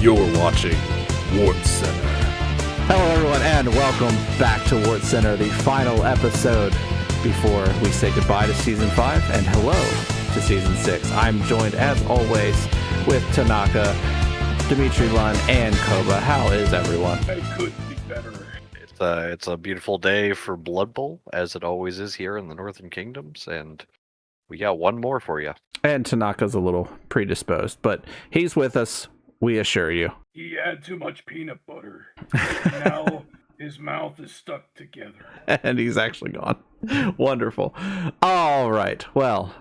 You're watching Wartscenter. Hello, everyone, and welcome back to Wartscenter, the final episode before we say goodbye to Season 5 and hello to Season 6. I'm joined, as always, with Tanaka, Dimitri Lund, and Koba. How is everyone? I couldn't be better. It's a beautiful day for Blood Bowl, as it always is here in the Northern Kingdoms, and we got one more for you. And Tanaka's a little predisposed, but he's with us, we assure you. He had too much peanut butter. Now his mouth is stuck together. And he's actually gone. Wonderful. All right. Well,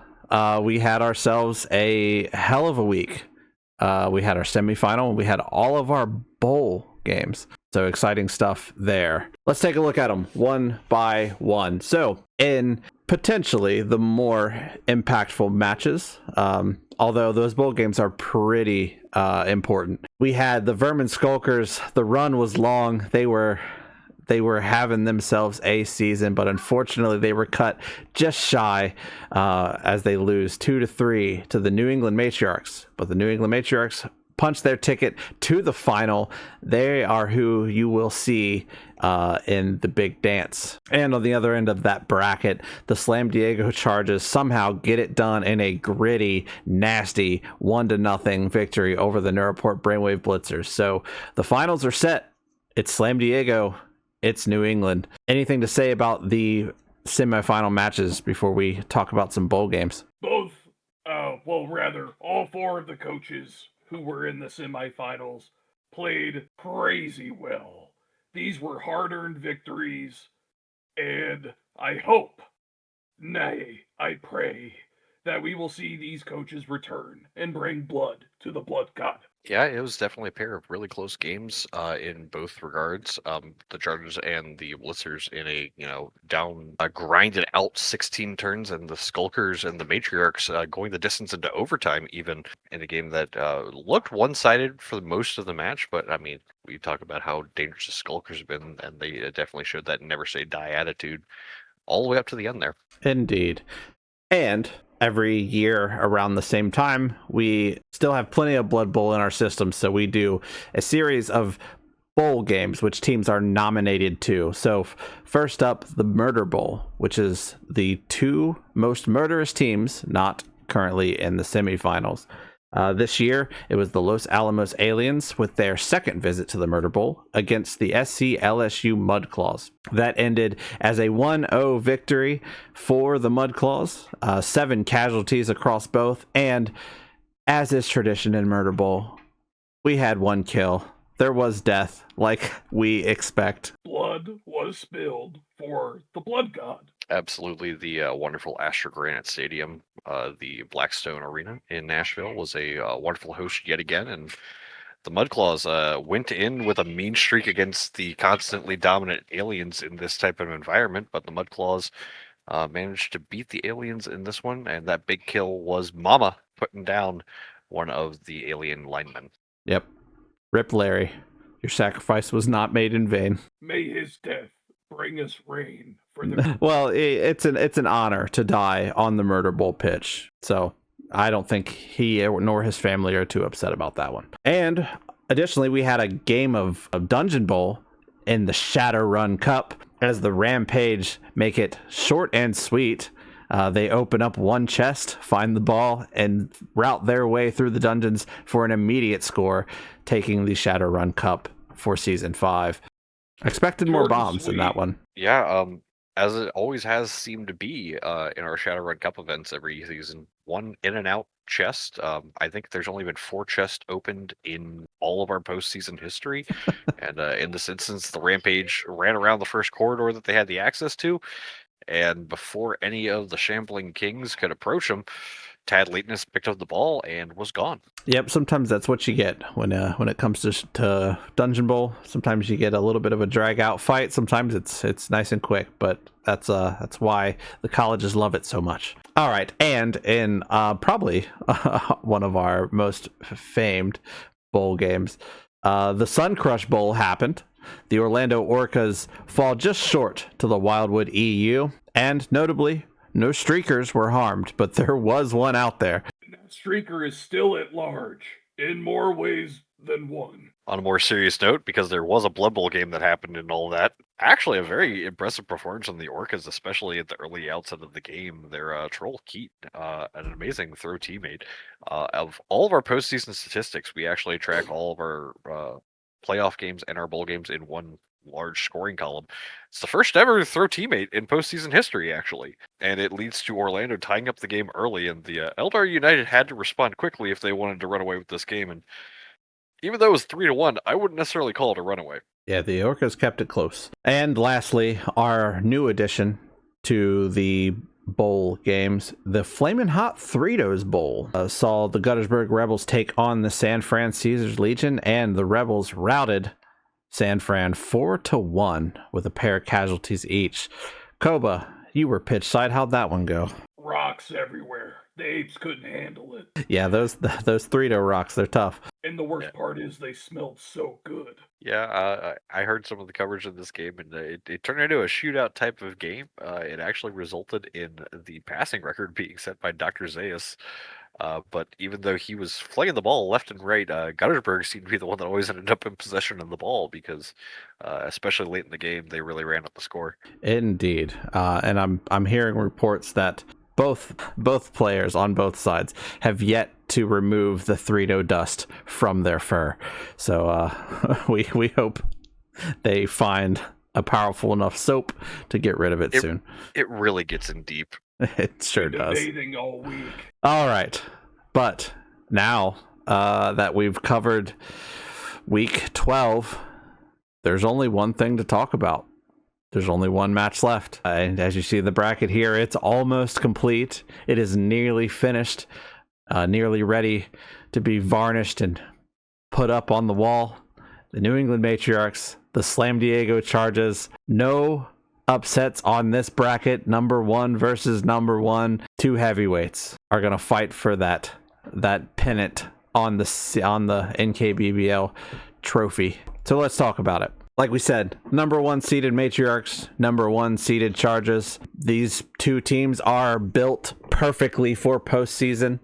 we had ourselves a hell of a week. We had our semifinal, and we had all of our bowl games. So exciting stuff there. Let's take a look at them one by one. So in potentially the more impactful matches, although those bowl games are pretty important. We had the Vermin Skulkers. The run was long. They were having themselves a season, but unfortunately they were cut just shy as they lose 2-3 to the New England Matriarchs. But the New England Matriarchs punched their ticket to the final. They are who you will see in the big dance. And on the other end of that bracket, the Slam Diego Charges somehow get it done in a gritty, nasty 1-0 victory over the Neuroport Brainwave Blitzers. So the finals are set. It's Slam Diego. It's New England. Anything to say about the semifinal matches before we talk about some bowl games? All four of the coaches who were in the semifinals played crazy well. These were hard-earned victories, and I hope, nay, I pray, that we will see these coaches return and bring blood to the blood god. Yeah, it was definitely a pair of really close games in both regards. The Chargers and the Blitzers in a grinded out 16 turns, and the Skulkers and the Matriarchs going the distance into overtime, even in a game that looked one-sided for most of the match. But I mean, we talk about how dangerous the Skulkers have been, and they definitely showed that never say die attitude all the way up to the end there. Indeed. And every year around the same time, we still have plenty of Blood Bowl in our system, so we do a series of bowl games which teams are nominated to. So first up, the Murder Bowl, which is the two most murderous teams not currently in the semifinals. This year, it was the Los Alamos Aliens with their second visit to the Murder Bowl against the SC LSU Mudclaws. That ended as a 1-0 victory for the Mudclaws, 7 casualties across both, and as is tradition in Murder Bowl, we had 1 kill. There was death, like we expect. Blood was spilled for the blood god. Absolutely. The wonderful Astra Granite Stadium, the Blackstone Arena in Nashville, was a wonderful host yet again. And the Mudclaws went in with a mean streak against the constantly dominant Aliens in this type of environment. But the Mudclaws managed to beat the Aliens in this one. And that big kill was Mama putting down one of the alien linemen. Yep. Rip Larry. Your sacrifice was not made in vain. May his death bring us rain for the... Well, it's an honor to die on the Murder Bowl pitch. So I don't think he nor his family are too upset about that one. And additionally, we had a game of Dungeon Bowl in the Shadowrun Cup as the Rampage make it short and sweet. They open up one chest, find the ball, and route their way through the dungeons for an immediate score, taking the Shadowrun Cup for Season 5. Expected more bombs in that one. Yeah, as it always has seemed to be in our Shadowrun Cup events every season. One in and out chest. I think there's only been 4 chests opened in all of our postseason history. And in this instance, the Rampage ran around the first corridor that they had the access to. And before any of the shambling kings could approach him, Tad Lateness picked up the ball and was gone. Yep, sometimes that's what you get when it comes to Dungeon Bowl. Sometimes you get a little bit of a drag out fight. Sometimes it's nice and quick, but that's why the colleges love it so much. All right, and in probably one of our most famed bowl games, the Sun Crush Bowl happened. The Orlando Orcas fall just short to the Wildwood EU, and notably, no streakers were harmed, but there was one out there. That streaker is still at large. in more ways than one. On a more serious note, because there was a Blood Bowl game that happened and all that, actually a very impressive performance from the Orcas, especially at the early outset of the game. Their Troll Keat, an amazing throw teammate. Of all of our postseason statistics, we actually track all of our playoff games and our bowl games in one large scoring column. It's the first ever throw teammate in postseason history, actually. And it leads to Orlando tying up the game early, and the Eldar United had to respond quickly if they wanted to run away with this game. And even though it was 3-1, I wouldn't necessarily call it a runaway. Yeah, the Orcas kept it close. And lastly, our new addition to the bowl games, the Flamin' Hot Threedos Bowl, saw the Guttersburg Rebels take on the San Fran Caesars Legion, and the Rebels routed San Fran 4-1 with a pair of casualties each. Koba, you were pitch side. How'd that one go? Rocks everywhere. The apes couldn't handle it. Yeah, those Threedo rocks, they're tough. And the worst part is they smelled so good. Yeah, I heard some of the coverage of this game, and it turned into a shootout type of game. It actually resulted in the passing record being set by Dr. Zayas. But even though he was flinging the ball left and right, Guttersburg seemed to be the one that always ended up in possession of the ball because, especially late in the game, they really ran up the score. Indeed, and I'm hearing reports that both players on both sides have yet to remove the Threedo dust from their fur. So we hope they find a powerful enough soap to get rid of it soon. It really gets in deep. It sure does. Debating all week. All right, but now that we've covered week 12, there's only one thing to talk about. There's only one match left. And as you see the bracket here, it's almost complete. It is nearly finished, nearly ready to be varnished and put up on the wall. The New England Matriarchs, the Slam Diego Charges. No upsets on this bracket. Number 1 versus number 1. Two heavyweights are going to fight for that pennant on the NKBBL trophy. So let's talk about it. Like we said, number 1 seeded Matriarchs, number 1 seeded Charges. These two teams are built perfectly for postseason.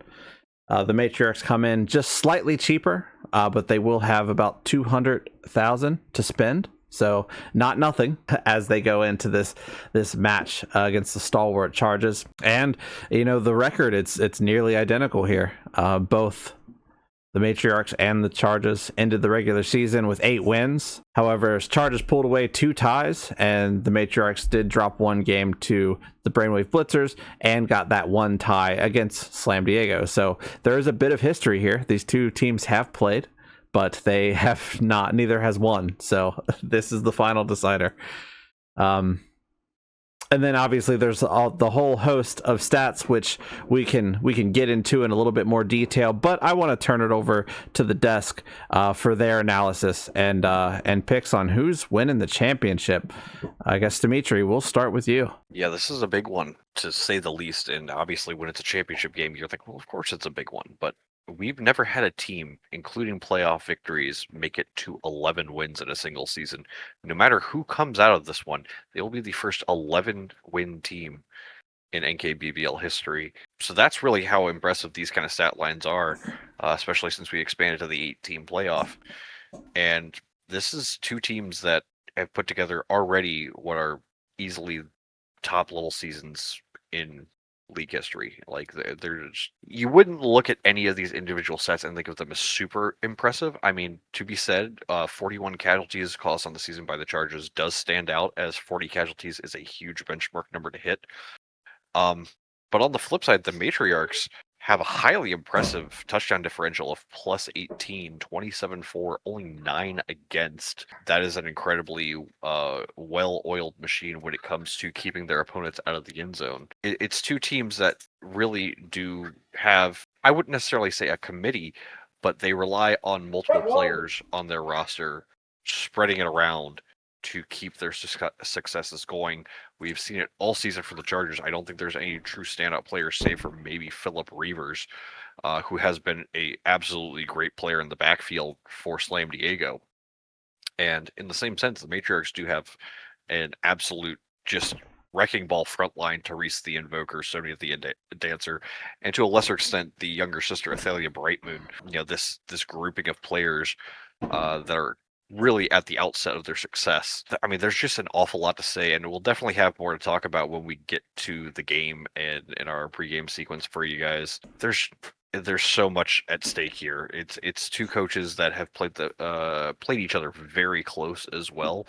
The Matriarchs come in just slightly cheaper, but they will have about $200,000 to spend. So not nothing as they go into this match against the stalwart Charges. And the record, it's nearly identical here. Both the Matriarchs and the Charges ended the regular season with 8 wins. However, Charges pulled away 2 ties, and the Matriarchs did drop 1 game to the Brainwave Blitzers and got that 1 tie against Slam Diego. So there is a bit of history here. These two teams have played, but they have not. Neither has won. So this is the final decider. And then obviously there's the whole host of stats which we can get into in a little bit more detail, but I want to turn it over to the desk for their analysis and picks on who's winning the championship. I guess, Dimitri, we'll start with you. Yeah, this is a big one, to say the least, and obviously when it's a championship game, you're thinking, well, of course it's a big one, but we've never had a team, including playoff victories, make it to 11 wins in a single season. No matter who comes out of this one, they will be the first 11-win team in NKBBL history. So that's really how impressive these kind of stat lines are, especially since we expanded to the 8-team playoff. And this is two teams that have put together already what are easily top-level seasons in league history. Like, there's, you wouldn't look at any of these individual sets and think of them as super impressive. I mean, to be said, 41 casualties caused on the season by the Chargers does stand out, as 40 casualties is a huge benchmark number to hit. But on the flip side, the Matriarchs have a highly impressive touchdown differential of plus 18, 27-4, only 9 against. That is an incredibly well-oiled machine when it comes to keeping their opponents out of the end zone. It's two teams that really do have, I wouldn't necessarily say a committee, but they rely on multiple players on their roster, spreading it around to keep their successes going. We've seen it all season for the Chargers. I don't think there's any true standout players, save for maybe Philip Reavers, who has been a absolutely great player in the backfield for Slam Diego. And in the same sense, the Matriarchs do have an absolute just Wrecking Ball frontline, Therese the Invoker, Sonya the Dancer, and to a lesser extent, the younger sister, Athalia Brightmoon. This grouping of players that are really at the outset of their success. I mean, there's just an awful lot to say, and we'll definitely have more to talk about when we get to the game and in our pregame sequence for you guys. There's so much at stake here. It's two coaches that have played each other very close as well.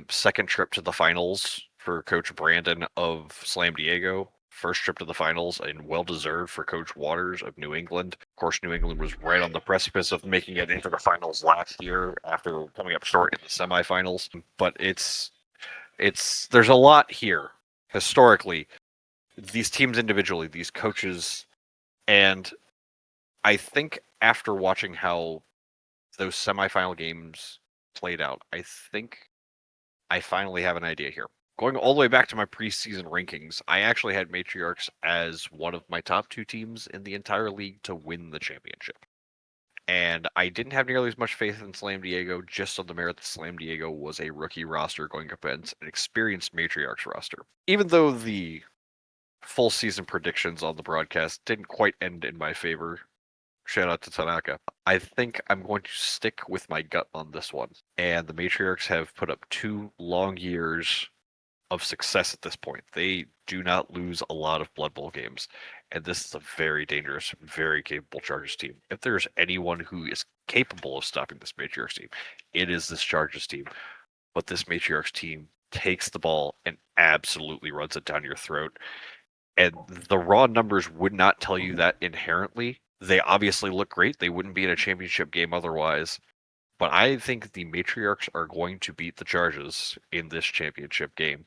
Second trip to the finals for Coach Brandon of Slam Diego. First trip to the finals, and well-deserved for Coach Waters of New England. Of course, New England was right on the precipice of making it into the finals last year after coming up short in the semifinals. But there's a lot here historically. These teams individually, these coaches, and I think after watching how those semifinal games played out, I think I finally have an idea here. Going all the way back to my preseason rankings, I actually had Matriarchs as one of my top 2 teams in the entire league to win the championship. And I didn't have nearly as much faith in Slam Diego, just on the merit that Slam Diego was a rookie roster going up against an experienced Matriarchs roster. Even though the full season predictions on the broadcast didn't quite end in my favor, shout out to Tanaka, I think I'm going to stick with my gut on this one. And the Matriarchs have put up 2 long years of success at this point. They do not lose a lot of Blood Bowl games, and this is a very dangerous, very capable Chargers team. If there's anyone who is capable of stopping this Matriarchs team, it is this Chargers team. But this Matriarchs team takes the ball and absolutely runs it down your throat. And the raw numbers would not tell you that inherently. They obviously look great. They wouldn't be in a championship game otherwise. But I think the Matriarchs are going to beat the Chargers in this championship game.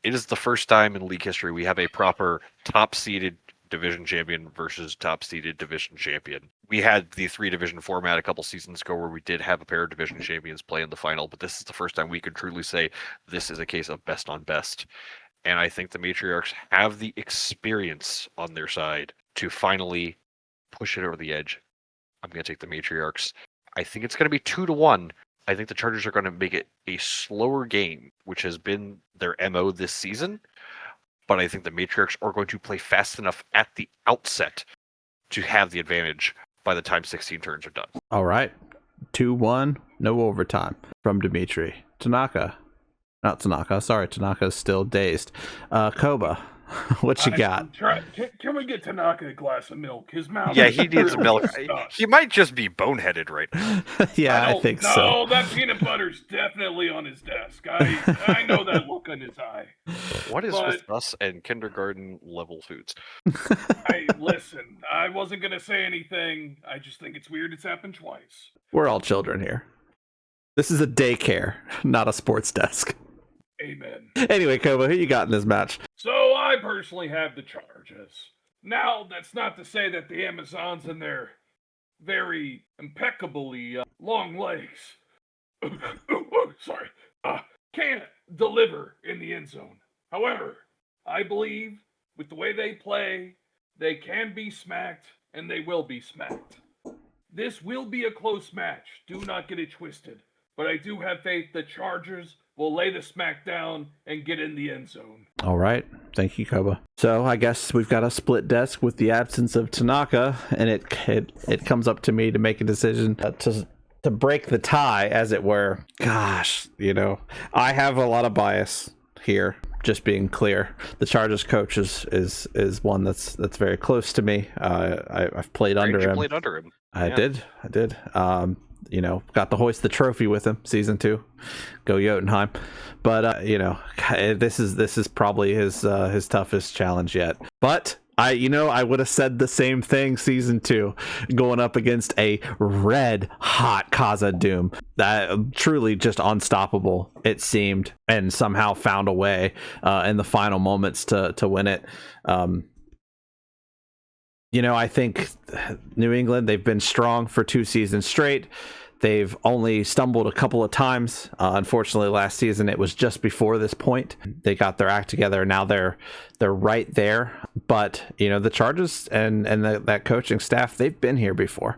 It is the first time in league history we have a proper top-seeded division champion versus top-seeded division champion. We had the 3-division format a couple seasons ago where we did have a pair of division champions play in the final, but this is the first time we can truly say this is a case of best on best. And I think the Matriarchs have the experience on their side to finally push it over the edge. I'm going to take the Matriarchs. I think it's going to be 2-1. I think the Chargers are going to make it a slower game, which has been their MO this season. But I think the Matriarchs are going to play fast enough at the outset to have the advantage by the time 16 turns are done. All right. 2-1, no overtime from Dimitri. Tanaka. Not Tanaka. Sorry, Tanaka's still dazed. Koba, what you got? Can we get Tanaka a glass of milk? His mouth. Yeah, he needs milk. He might just be boneheaded right now. Yeah, I think so. No, that peanut butter's definitely on his desk. I know that look in his eye. What is with us and kindergarten level foods? Listen, I wasn't going to say anything. I just think it's weird it's happened twice. We're all children here. This is a daycare, not a sports desk. Amen. Anyway, Koba, who you got in this match? So I personally have the Chargers. Now, that's not to say that the Amazons and their very impeccably long legs can't deliver in the end zone. However, I believe with the way they play, they can be smacked, and they will be smacked. This will be a close match. Do not get it twisted. But I do have faith the Chargers will lay the smack down and get in the end zone. All right. Thank you, Koba. So I guess we've got a split desk with the absence of Tanaka, and it comes up to me to make a decision to break the tie, as it were. Gosh, I have a lot of bias here. Just being clear, the Chargers coach is one that's very close to me. I've played under him. Played under him. I did. Got to hoist the trophy with him, season 2. Go Jotunheim. But this is probably his toughest challenge yet. But I would have said the same thing season 2, going up against a red hot Khazad-dûm. That truly just unstoppable, it seemed, and somehow found a way in the final moments to win it. I think New England, they've been strong for 2 seasons straight. They've only stumbled a couple of times. Unfortunately, last season, it was just before this point. They got their act together. Now they're right there. But, the Chargers and that coaching staff, they've been here before.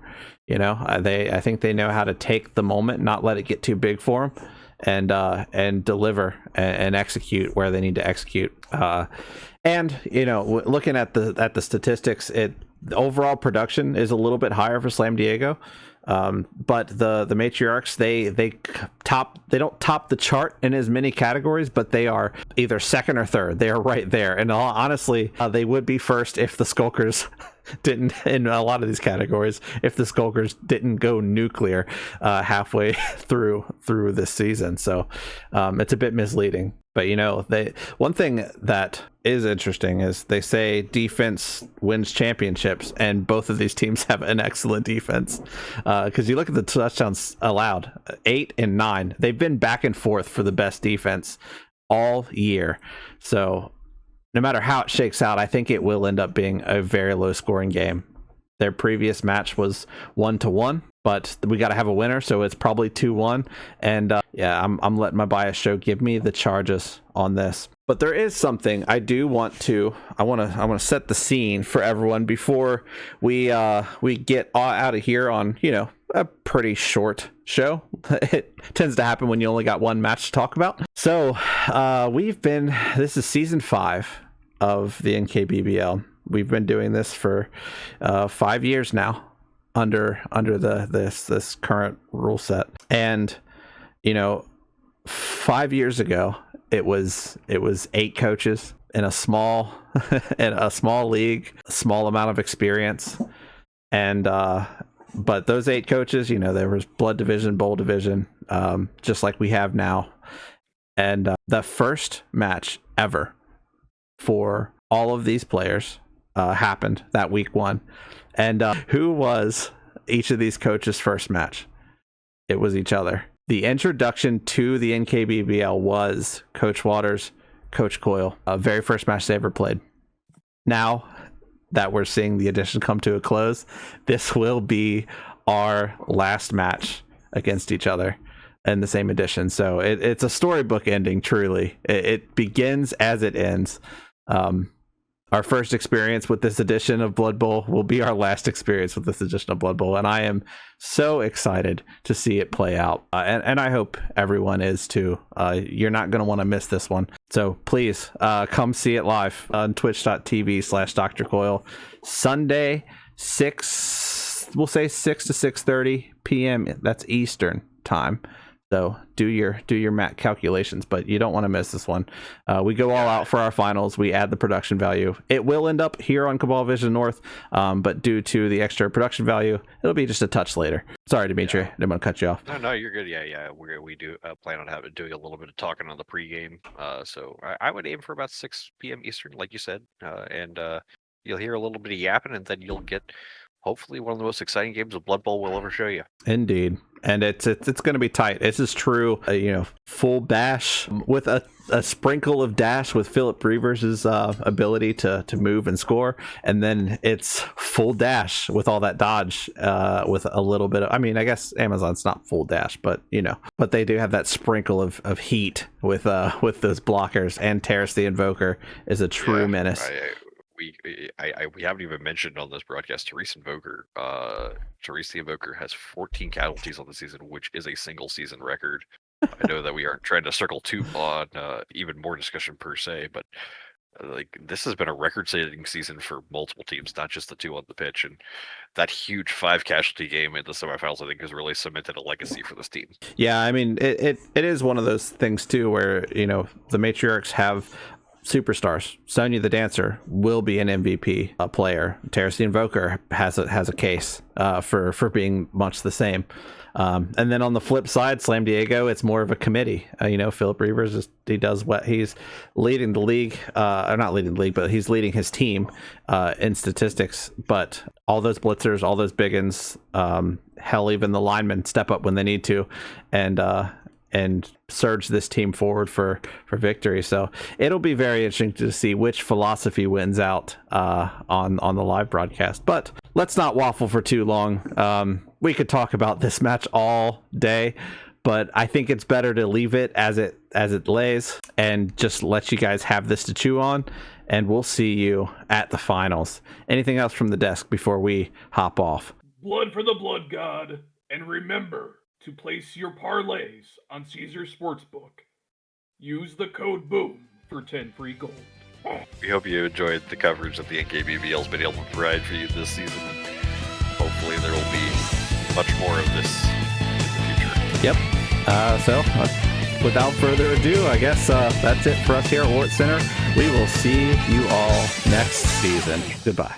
I think they know how to take the moment, not let it get too big for them, and deliver and execute where they need to execute. And looking at the statistics, the overall production is a little bit higher for Slam Diego. But the matriarchs, they don't top the chart in as many categories, but they are either second or third. They are right there, and honestly, they would be first if the Skulkers didn't, in a lot of these categories, if the Skulkers didn't go nuclear halfway through this season. So it's a bit misleading. But one thing that is interesting is they say defense wins championships, and both of these teams have an excellent defense. Because you look at the touchdowns allowed, 8 and 9. They've been back and forth for the best defense all year. So no matter how it shakes out, I think it will end up being a very low scoring game. Their previous match was 1-1, but we got to have a winner, so it's probably 2-1. And I'm letting my bias show give me the Chargers on this. But there is something I do want to. I want to set the scene for everyone before we get out of here on a pretty short show. It tends to happen when you only got one match to talk about. So this is season 5 of the NKBBL. We've been doing this for 5 years now under this current rule set. And 5 years ago it was 8 coaches in a small league, a small amount of experience. And but those 8 coaches, there was blood division, bowl division, just like we have now. And the first match ever for all of these players happened that week 1. And who was each of these coaches' first match? It was each other. The introduction to the NKBBL was Coach Waters, Coach Coyle, very first match they ever played. Now that we're seeing the edition come to a close, this will be our last match against each other in the same edition. So it's a storybook ending, truly. It begins as it ends. Our first experience with this edition of Blood Bowl will be our last experience with this edition of Blood Bowl, and I am so excited to see it play out. And I hope everyone is too. You're not going to want to miss this one. So please come see it live on twitch.tv/Dr. Coyle. Sunday, 6 to 6:30 p.m. That's Eastern time. So do your math calculations, but you don't want to miss this one. We go all out for our finals. We add the production value. It will end up here on Cabal Vision North, but due to the extra production value, it'll be just a touch later. Sorry, Dimitri. I didn't want to cut you off. No, you're good. Yeah. We do plan on doing a little bit of talking on the pregame. So I would aim for about 6 p.m. Eastern, like you said, and you'll hear a little bit of yapping, and then you'll get hopefully one of the most exciting games of Blood Bowl we'll ever show you. Indeed. And it's going to be tight. This is true, full dash with a sprinkle of dash with Philip Reavers' ability to move and score. And then it's full dash with all that dodge with a little bit of, I guess Amazon's not full dash, but but they do have that sprinkle of heat with those blockers. And Terrace the Invoker is a true menace. We haven't even mentioned on this broadcast Terrace Invoker. Terrace the Invoker has 14 casualties on the season, which is a single season record. I know that we aren't trying to circle too on even more discussion per se, but this has been a record-setting season for multiple teams, not just the 2 on the pitch. And that huge 5 casualty game in the semifinals, I think, has really cemented a legacy for this team. Yeah, it is one of those things too, where the matriarchs have superstars. Sonya the Dancer will be an MVP player. Terrace the Invoker has a case for being much the same. And then on the flip side, Slam Diego, it's more of a committee. Philip Reavers he does what he's leading the league, or not leading the league, but he's leading his team in statistics. But all those blitzers, all those biggins, hell, even the linemen step up when they need to, and surge this team forward for victory. So it'll be very interesting to see which philosophy wins out on the live broadcast. But let's not waffle for too long. We could talk about this match all day, but I think it's better to leave it as it lays and just let you guys have this to chew on. And we'll see you at the finals. Anything else from the desk before we hop off? Blood for the Blood God, and remember, to place your parlays on Caesar Sportsbook. Use the code BOOM for 10 free gold. We hope you enjoyed the coverage that the NKBBL has been able to provide for you this season. Hopefully there will be much more of this in the future. Yep. So, without further ado, I guess that's it for us here at Wartscenter. We will see you all next season. Goodbye.